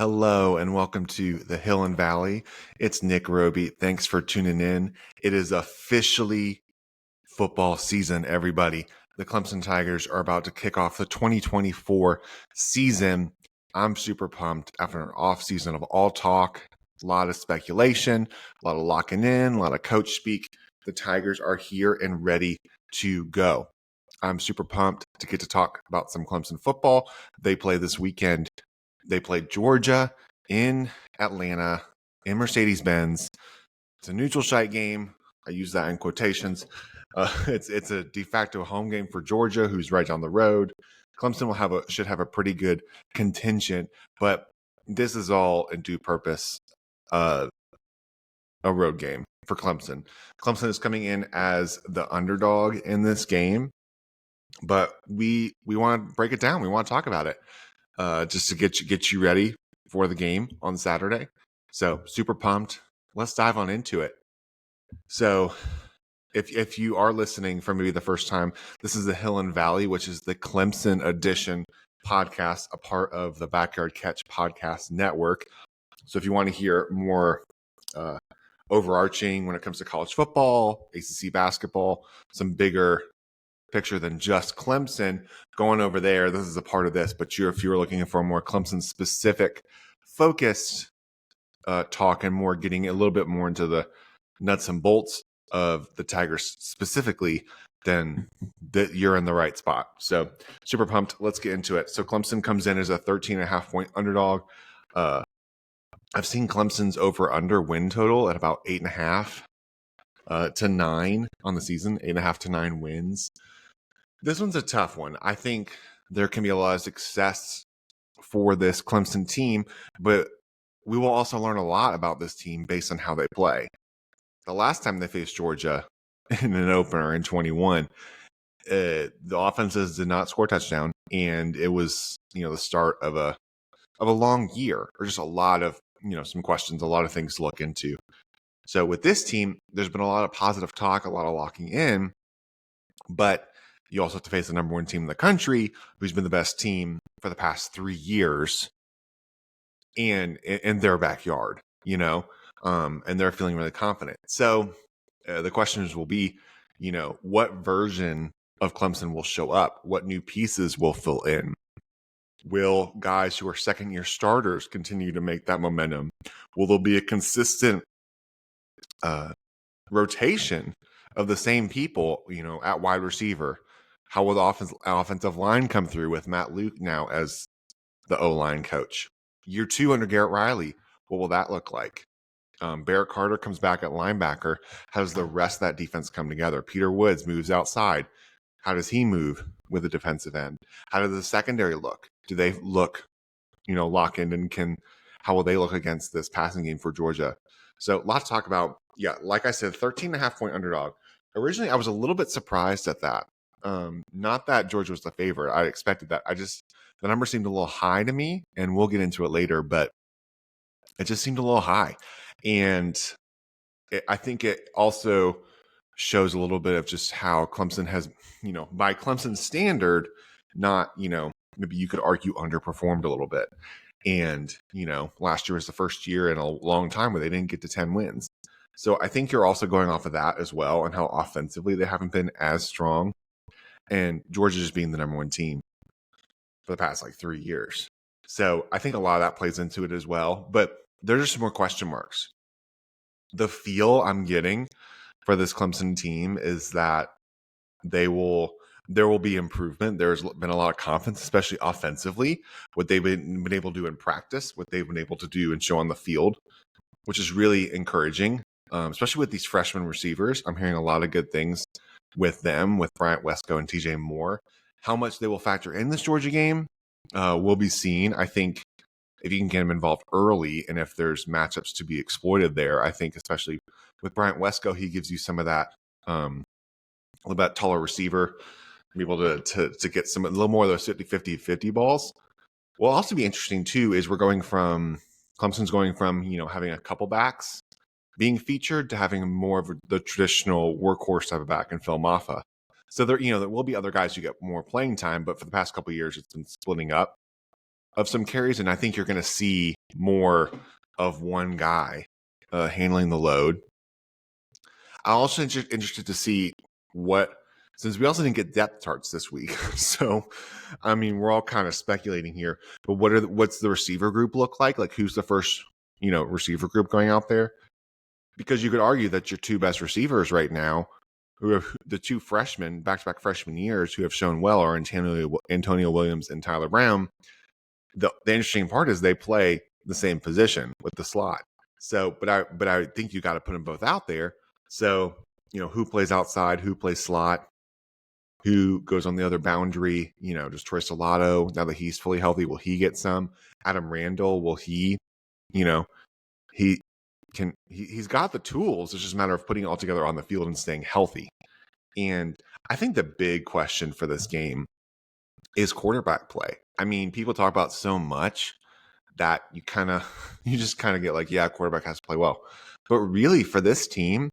Hello and welcome to the Hill and Valley. It's Nick Roby. Thanks for tuning in. It is officially football season, everybody. The Clemson Tigers are about to kick off the 2024 season. I'm super pumped after an off season of all talk, a lot of speculation, a lot of locking in, a lot of coach speak. The Tigers are here and ready to go. I'm super pumped to get to talk about some Clemson football. They play this weekend. They played Georgia in Atlanta in Mercedes-Benz. It's a neutral site game. I use that in quotations. It's a de facto home game for Georgia, who's right down the road. Clemson should have a pretty good contingent, but this is all in due purpose a road game for Clemson. Clemson is coming in as the underdog in this game, but we want to break it down. We want to talk about it. Just to get you ready for the game on Saturday. So super pumped. Let's dive on into it. So if you are listening for maybe the first time, this is the Hill and Valley, which is the Clemson edition podcast, a part of the Backyard Catch podcast network. So if you want to hear more overarching when it comes to college football, ACC basketball, some bigger picture than just Clemson going over there, this is a part of this, but if you're looking for a more Clemson specific focused talk and more getting a little bit more into the nuts and bolts of the Tigers specifically, then you're in the right spot. So super pumped. Let's get into it. So Clemson comes in as a 13.5 point underdog. I've seen Clemson's over under win total at about 8.5 to 9 on the season, 8.5 to 9 wins. This one's a tough one. I think there can be a lot of success for this Clemson team, but we will also learn a lot about this team based on how they play. The last time they faced Georgia in an opener in 21, the offenses did not score a touchdown, and it was the start of a long year, or just a lot of some questions, a lot of things to look into. So with this team, there's been a lot of positive talk, a lot of locking in, but you also have to face the number one team in the country, who's been the best team for the past 3 years, and in their backyard, and they're feeling really confident. So the questions will be, what version of Clemson will show up? What new pieces will fill in? Will guys who are second-year starters continue to make that momentum? Will there be a consistent rotation of the same people, at wide receiver? How will the offensive line come through with Matt Luke now as the O-line coach? Year 2 under Garrett Riley, what will that look like? Barrett Carter comes back at linebacker. How does the rest of that defense come together? Peter Woods moves outside. How does he move with the defensive end? How does the secondary look? Do they look, lock in, and how will they look against this passing game for Georgia? So a lot to talk about. Yeah, like I said, 13.5 point underdog. Originally, I was a little bit surprised at that. Not that Georgia was the favorite. I expected that. The number seemed a little high to me, and we'll get into it later, but it just seemed a little high. And I think it also shows a little bit of just how Clemson has, by Clemson's standard, not, maybe you could argue underperformed a little bit. And, last year was the first year in a long time where they didn't get to 10 wins. So I think you're also going off of that as well, and how offensively they haven't been as strong. And Georgia just being the number one team for the past 3 years. So I think a lot of that plays into it as well. But there's just some more question marks. The feel I'm getting for this Clemson team is that there will be improvement. There's been a lot of confidence, especially offensively, what they've been able to do in practice, what they've been able to do and show on the field, which is really encouraging, especially with these freshman receivers. I'm hearing a lot of good things with them, with Bryant Wesco and TJ Moore. How much they will factor in this Georgia game will be seen. I think if you can get them involved early, and if there's matchups to be exploited there, I think especially with Bryant Wesco, he gives you some of that a little bit taller receiver, be able to get a little more of those 50-50 balls. What'll also be interesting too is Clemson's going from having a couple backs being featured to having more of the traditional workhorse type of back in Phil Maffa. So there will be other guys who get more playing time, but for the past couple of years, it's been splitting up. of some carries, and I think you're going to see more of one guy handling the load. I'm also interested to see since we also didn't get depth charts this week. So, I mean, we're all kind of speculating here, but what's the receiver group look like? Like, who's the first, receiver group going out there? Because you could argue that your two best receivers right now, who are the two freshmen, back-to-back freshman years, who have shown well, are Antonio Williams and Tyler Brown. The interesting part is they play the same position with the slot. So, but I think you got to put them both out there. So, who plays outside, who plays slot, who goes on the other boundary? Does Troy Salato, now that he's fully healthy, will he get some? Adam Randall, will he? He can. He's got the tools. It's just a matter of putting it all together on the field and staying healthy. And I think the big question for this game is quarterback play. I mean, people talk about so much that you just get like, yeah, quarterback has to play well. But really, for this team,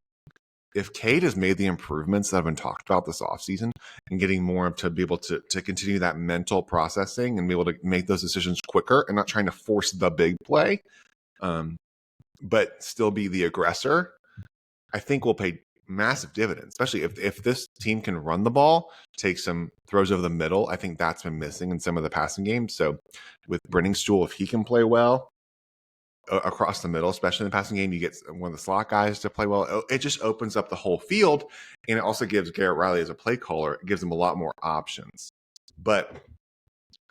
if Cade has made the improvements that have been talked about this offseason and getting more to be able to continue that mental processing and be able to make those decisions quicker and not trying to force the big play, but still be the aggressor, I think will pay massive dividends, especially if this team can run the ball, take some throws over the middle. I think that's been missing in some of the passing games. So with Brenningstool, if he can play well across the middle, especially in the passing game, you get one of the slot guys to play well. It just opens up the whole field, and it also gives Garrett Riley as a play caller, it gives him a lot more options. But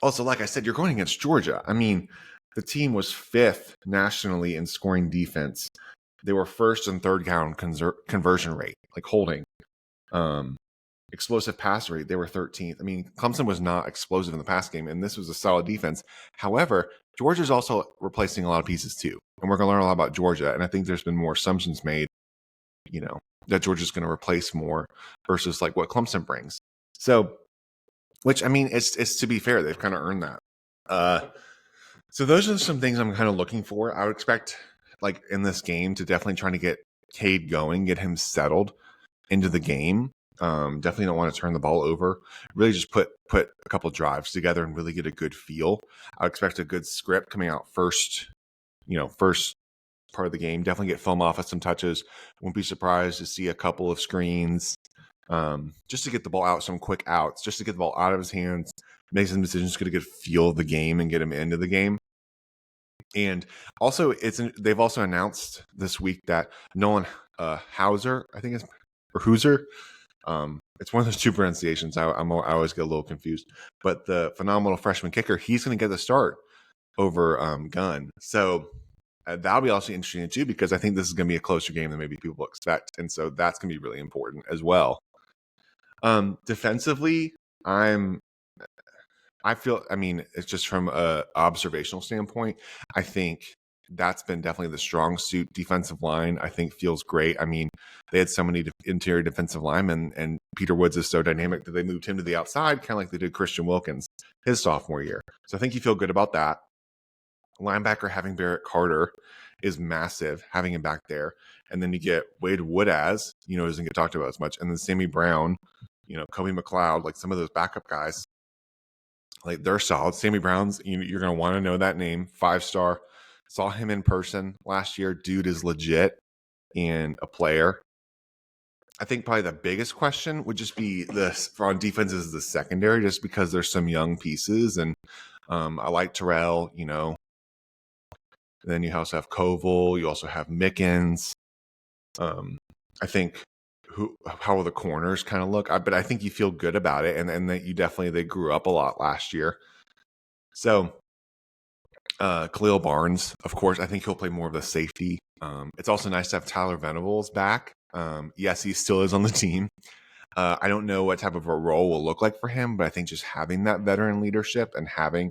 also, like I said, you're going against Georgia. I mean, the team was 5th nationally in scoring defense. They were first and third down conversion rate, like holding. Explosive pass rate, they were 13th. I mean, Clemson was not explosive in the pass game, and this was a solid defense. However, Georgia's also replacing a lot of pieces too. And we're going to learn a lot about Georgia. And I think there's been more assumptions made, that Georgia's going to replace more versus like what Clemson brings. So, which, I mean, it's to be fair, they've kind of earned that. So those are some things I'm kind of looking for. I would expect, like in this game, to definitely trying to get Cade going, get him settled into the game. Definitely don't want to turn the ball over. Really just put a couple drives together and really get a good feel. I expect a good script coming out first part of the game. Definitely get film off at some touches. Won't be surprised to see a couple of screens, just to get the ball out, some quick outs, just to get the ball out of his hands, make some decisions, get a good feel of the game and get him into the game. And also, they've also announced this week that Nolan Hauser, I think it's, or Hooser. It's one of those two pronunciations. I always get a little confused. But the phenomenal freshman kicker, he's going to get the start over Gunn. So that'll be also interesting too, because I think this is going to be a closer game than maybe people expect. And so that's going to be really important as well. Defensively, it's just from a observational standpoint, I think that's been definitely the strong suit. Defensive line, I think, feels great. I mean, they had so many interior defensive linemen, and Peter Woods is so dynamic that they moved him to the outside, kind of like they did Christian Wilkins his sophomore year. So I think you feel good about that. Linebacker, having Barrett Carter is massive, having him back there. And then you get Wade Woodaz, doesn't get talked about as much. And then Sammy Brown, Kobe McLeod, like some of those backup guys, like they're solid. Sammy Brown's, you're going to want to know that name, 5-star. Saw him in person last year. Dude is legit and a player. I think probably the biggest question would just be on defense is the secondary, just because there's some young pieces. And I like Terrell, Then you also have Koval. You also have Mickens. I think how will the corners kind of look? But I think you feel good about it, and that they grew up a lot last year. So Khalil Barnes, of course, I think he'll play more of the safety. It's also nice to have Tyler Venables back. Yes, he still is on the team. I don't know what type of a role will look like for him, but I think just having that veteran leadership and having,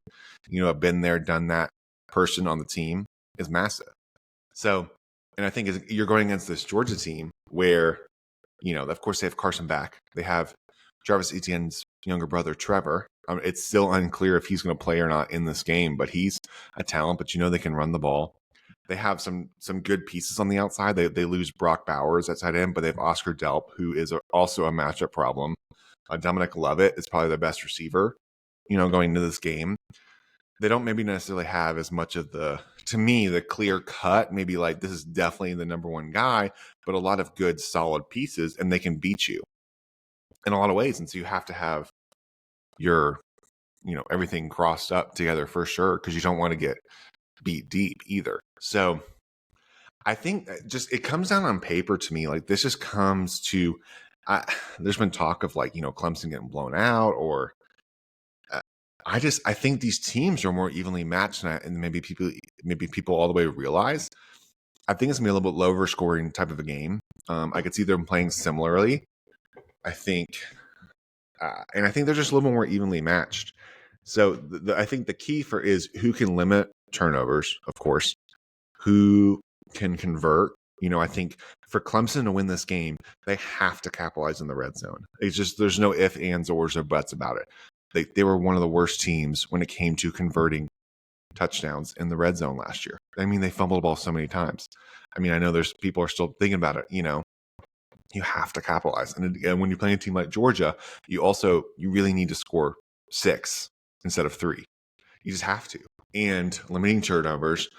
a been there, done that person on the team is massive. So, and I think you're going against this Georgia team where, of course they have Carson back. They have Travis Etienne's younger brother, Trevor. It's still unclear if he's going to play or not in this game, but he's a talent, but they can run the ball. They have some good pieces on the outside. They lose Brock Bowers at tight end, but they have Oscar Delp, who is also a matchup problem. Dominic Lovett is probably the best receiver, going into this game. they don't maybe necessarily have as much of to me, the clear cut, maybe like this is definitely the number one guy, but a lot of good, solid pieces, and they can beat you in a lot of ways. And so you have to have your, everything crossed up together for sure, because you don't want to get beat deep either. So I think just it comes down on paper to me. Like this just comes to, there's been talk of like, Clemson getting blown out, or I think these teams are more evenly matched than and maybe people all the way realize. I think it's gonna be a little bit lower scoring type of a game. I could see them playing similarly. I think, and I think they're just a little more evenly matched. So I think the key is who can limit turnovers, of course, who can convert. I think for Clemson to win this game, they have to capitalize in the red zone. It's just there's no ifs, ands, ors, or buts about it. They were one of the worst teams when it came to converting touchdowns in the red zone last year. I mean, they fumbled the ball so many times. I mean, I know there's people are still thinking about it. You have to capitalize. And when you're playing a team like Georgia, you really need to score 6 instead of 3. You just have to. And limiting turnovers,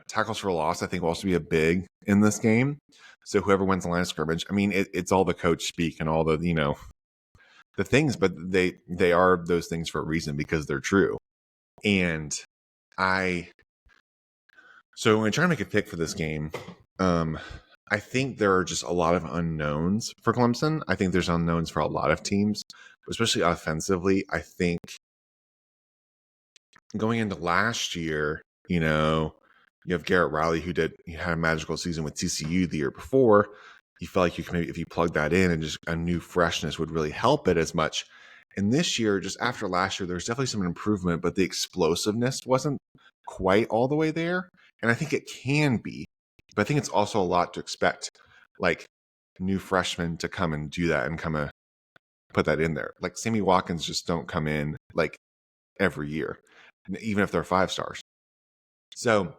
tackles for loss, I think will also be a big in this game. So whoever wins the line of scrimmage, I mean, it's all the coach speak and all the, the things, but they are those things for a reason because they're true. And so when trying to make a pick for this game, I think there are just a lot of unknowns for Clemson. I think there's unknowns for a lot of teams, especially offensively. I think going into last year, you have Garrett Riley who had a magical season with TCU the year before. You felt like you could maybe, if you plug that in and just a new freshness would really help it as much. And this year, just after last year, there's definitely some improvement, but the explosiveness wasn't quite all the way there. And I think it can be, but I think it's also a lot to expect, like new freshmen to come and do that and come and put that in there. Like Sammy Watkins just don't come in like every year, even if they're 5 stars. So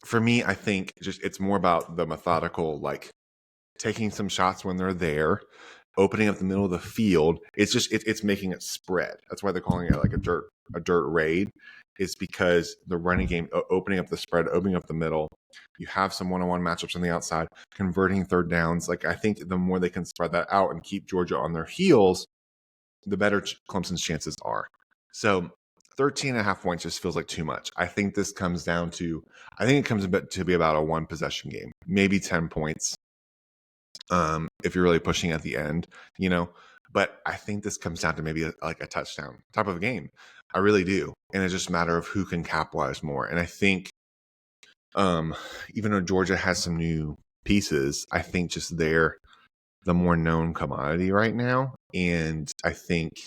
for me, I think just it's more about the methodical, like taking some shots when they're there, opening up the middle of the field. It's just it's making it spread. That's why they're calling it like a dirt raid. Is because the running game, opening up the spread, opening up the middle. You have some one-on-one matchups on the outside, converting third downs. Like I think the more they can spread that out and keep Georgia on their heels, the better Clemson's chances are. So 13.5 points just feels like too much. I think this comes down to, it comes to be about a 1 possession game, maybe 10 points. If you're really pushing at the end, but I think this comes down to maybe like a touchdown type of a game. I really do. And it's just a matter of who can capitalize more. And I think, even though Georgia has some new pieces, I think just they're the more known commodity right now. And I think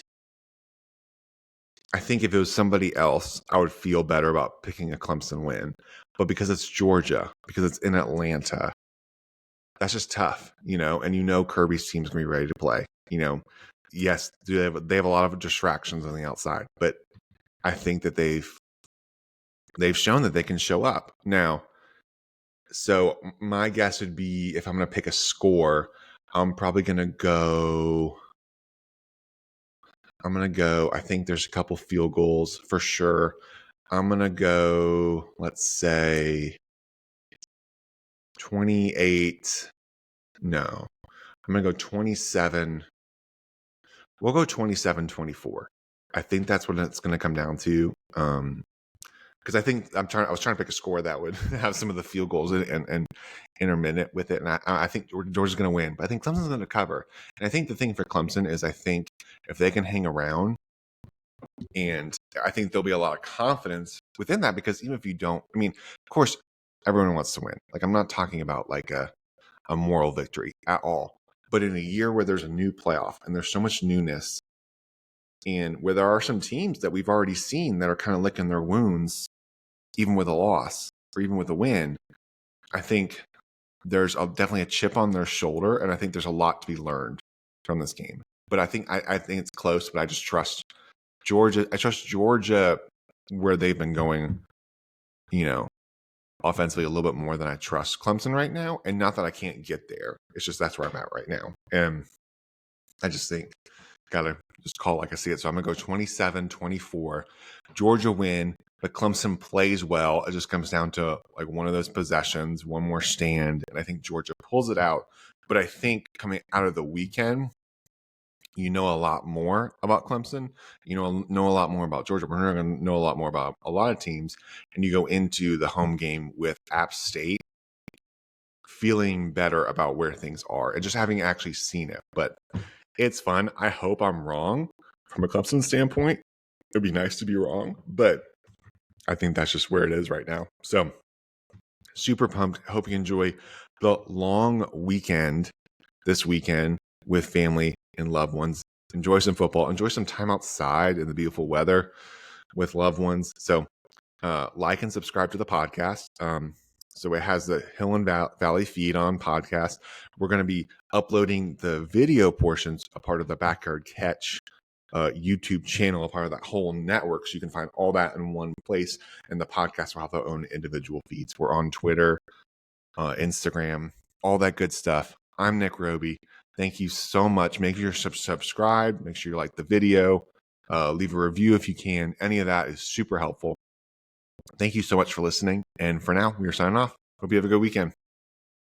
if it was somebody else, I would feel better about picking a Clemson win. But because it's Georgia, because it's in Atlanta, that's just tough, and Kirby's team's gonna be ready to play. Yes, they have a lot of distractions on the outside, but I think that they've shown that they can show up now. So my guess would be, if I'm gonna pick a score, I'm probably gonna go. I think there's a couple field goals for sure. I'm gonna go, let's say 28. No, I'm going to go 27. We'll go 27-24. I think that's what it's going to come down to. Because I think I was trying to pick a score that would have some of the field goals and intermittent with it. And I think Georgia's going to win, but I think Clemson's going to cover. And I think the thing for Clemson is, I think if they can hang around, and I think there'll be a lot of confidence within that, because even if you don't, I mean, of course, everyone wants to win. Like, I'm not talking about like a moral victory at all. But in a year where there's a new playoff and there's so much newness, and where there are some teams that we've already seen that are kind of licking their wounds, even with a loss or even with a win, I think there's definitely a chip on their shoulder, and I think there's a lot to be learned from this game. But I think it's close, but I just trust Georgia. I trust Georgia where they've been going, offensively a little bit more than I trust Clemson right now. And not that I can't get there. It's just that's where I'm at right now. And I just think gotta just call it like I see it. So I'm going to go 27-24. Georgia win, but Clemson plays well. It just comes down to like one of those possessions, one more stand, and I think Georgia pulls it out. But I think coming out of the weekend, you know a lot more about Clemson. You know a lot more about Georgia. We're going to know a lot more about a lot of teams. And you go into the home game with App State feeling better about where things are and just having actually seen it. But it's fun. I hope I'm wrong from a Clemson standpoint. It'd be nice to be wrong, but I think that's just where it is right now. So super pumped. Hope you enjoy the long weekend this weekend with family and loved ones. Enjoy some football. Enjoy some time outside in the beautiful weather with loved ones. So like and subscribe to the podcast. So it has the Hill and Valley feed on podcast. We're going to be uploading the video portions, a part of the Backyard Catch YouTube channel, a part of that whole network. So you can find all that in one place. And the podcast will have their own individual feeds. We're on Twitter, Instagram, all that good stuff. I'm Nick Roby. Thank you so much. Make sure you're subscribed. Make sure you like the video. Leave a review if you can. Any of that is super helpful. Thank you so much for listening. And for now, we're signing off. Hope you have a good weekend.